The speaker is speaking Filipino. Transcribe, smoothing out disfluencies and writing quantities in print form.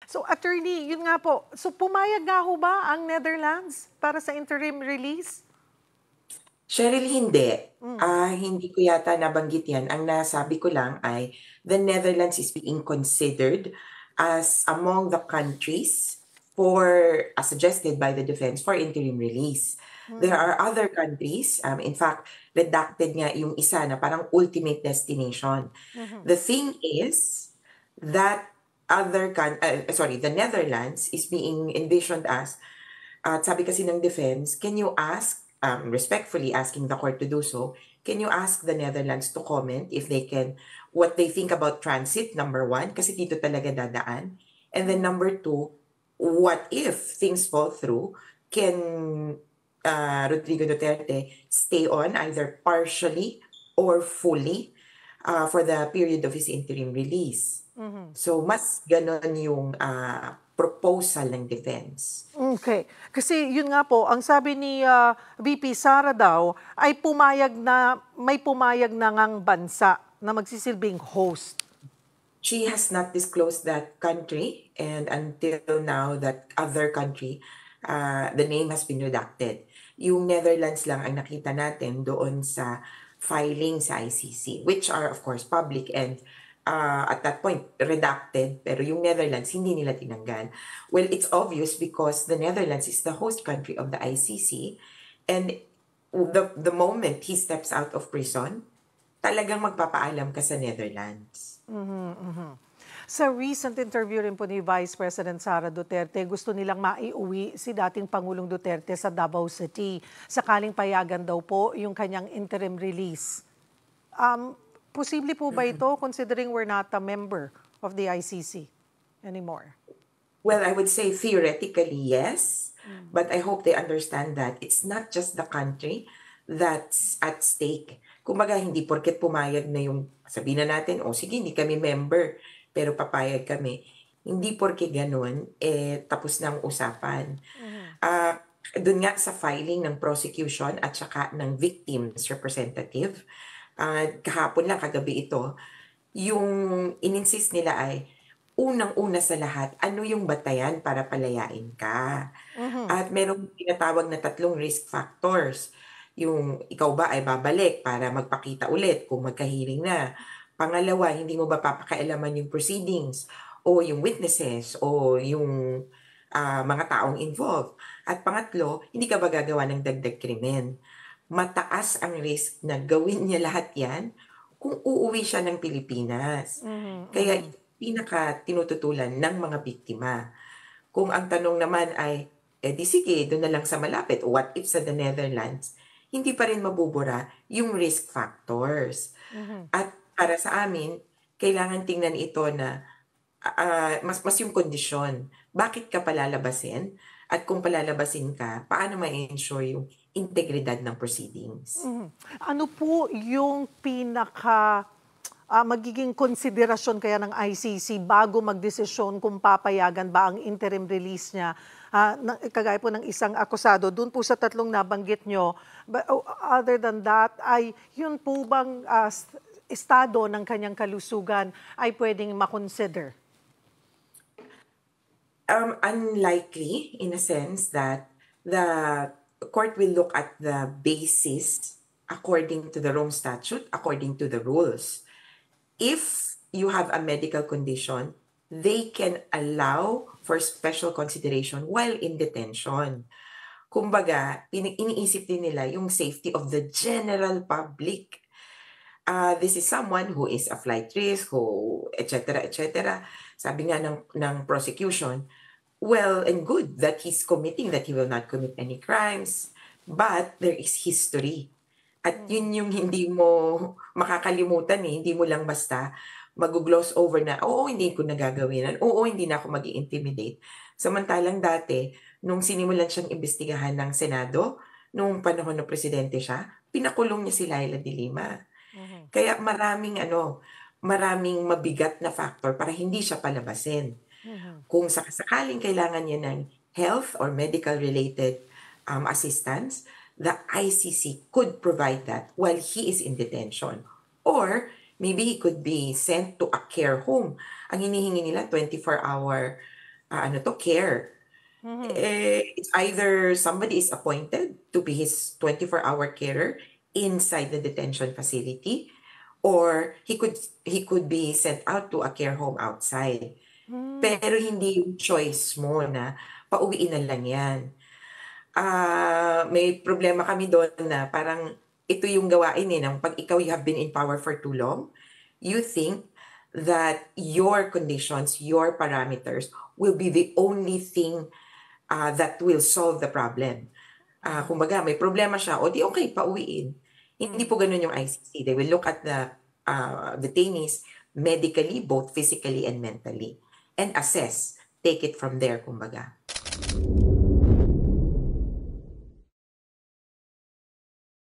So attorney, yun nga po. So pumayag nga ho ba ang Netherlands para sa interim release? Cheryl, hindi. Mm. Hindi ko yata nabanggit yan. Ang nasabi ko lang ay the Netherlands is being considered as among the countries as suggested by the defense for interim release. There Mm. are other countries, in fact, redacted nga yung isa na parang ultimate destination. Mhm. The thing is that the Netherlands is being envisioned as, at sabi kasi ng defense, can you ask, respectfully asking the court to do so, can you ask the Netherlands to comment if they can, what they think about transit, number one, kasi dito talaga dadaan. And then Mm. number two, what if things fall through, can Rodrigo Duterte stay on either partially or fully for the period of his interim release? Mhm. So mas ganon yung proposal ng defense. Okay. Kasi yun nga po, ang sabi ni VP Sara daw ay may pumayag na ngang bansa na magsisilbing host. She has not disclosed that country, and until now, that other country, the name has been redacted. Yung Netherlands lang ang nakita natin doon sa filing sa ICC, which are of course public and at that point redacted, pero yung Netherlands hindi nila tinanggal. Well, it's obvious because the Netherlands is the host country of the ICC, and the moment he steps out of prison, talagang magpapaalam ka sa Netherlands. Sa recent interview rin po ni Vice President Sara Duterte, gusto nilang maiuwi si dating Pangulong Duterte sa Davao City. Sakaling payagan daw po yung kanyang interim release. Posible po ba ito considering we're not a member of the ICC anymore? Well, I would say theoretically, yes. But I hope they understand that it's not just the country that's at stake. Kumbaga, hindi porket pumayag na yung, sabihin na natin, sige, hindi kami member, pero papayag kami. Hindi porke ganun, tapos na ang usapan. Doon nga sa filing ng prosecution at saka ng victim's representative, kahapon lang, kagabi ito, yung ininsist nila ay, unang-una sa lahat, ano yung batayan para palayain ka? At merong tinatawag na 3 risk factors. Yung ikaw ba ay babalik para magpakita ulit kung magka-hearing na. Pangalawa, hindi mo ba papakialaman yung proceedings o yung witnesses o yung mga taong involved. At pangatlo, hindi ka ba gagawa ng dagdag krimen? Mataas ang risk na gawin niya lahat yan kung uuwi siya ng Pilipinas. Kaya pinaka tinututulan ng mga biktima. Kung ang tanong naman ay, di sige, doon na lang sa malapit, what if sa the Netherlands, hindi pa rin mabubura yung risk factors. At para sa amin, kailangan tingnan ito na mas yung kondisyon. Bakit ka palalabasin? At kung palalabasin ka, paano ma-ensure yung integridad ng proceedings? Ano po yung magiging konsiderasyon kaya ng ICC bago magdesisyon kung papayagan ba ang interim release niya? Kagaya po ng isang akusado, doon po sa 3 nabanggit nyo, other than that, ay yun po bang estado ng kanyang kalusugan ay pwedeng makonsider? Unlikely in a sense that the court will look at the basis according to the Rome Statute, according to the rules. If you have a medical condition, they can allow for special consideration while in detention. Kumbaga, iniisip din nila yung safety of the general public. This is someone who is a flight risk, who, etc., etc. Sabi nga ng prosecution, well and good that he's committing, that he will not commit any crimes, but there is history. At yun yung hindi mo makakalimutan hindi mo lang basta mag-gloss over na, oo, hindi ko nagagawin, oo, hindi na ako mag-i-intimidate. Samantalang dati, nung sinimulan siyang imbestigahan ng Senado, nung panahon ng presidente siya, pinakulong niya si Laila de Lima. Kaya maraming mabigat na factor para hindi siya palabasin. Kung sakaling kailangan niya ng health or medical related assistance, the ICC could provide that while he is in detention. Or maybe he could be sent to a care home. Ang hinihingi nila 24-hour care. It's either somebody is appointed to be his 24-hour carer inside the detention facility, or he could be sent out to a care home outside. Pero hindi yung choice mo na pauwiin na lang yan. May problema kami doon na parang ito yung gawain ng pag ikaw you have been in power for too long, you think that your conditions, your parameters will be the only thing that will solve the problem. Kumbaga, may problema siya, o di okay, pauwiin. Hindi po ganun yung ICC. They will look at the detainees medically, both physically and mentally, and assess. Take it from there, kumbaga.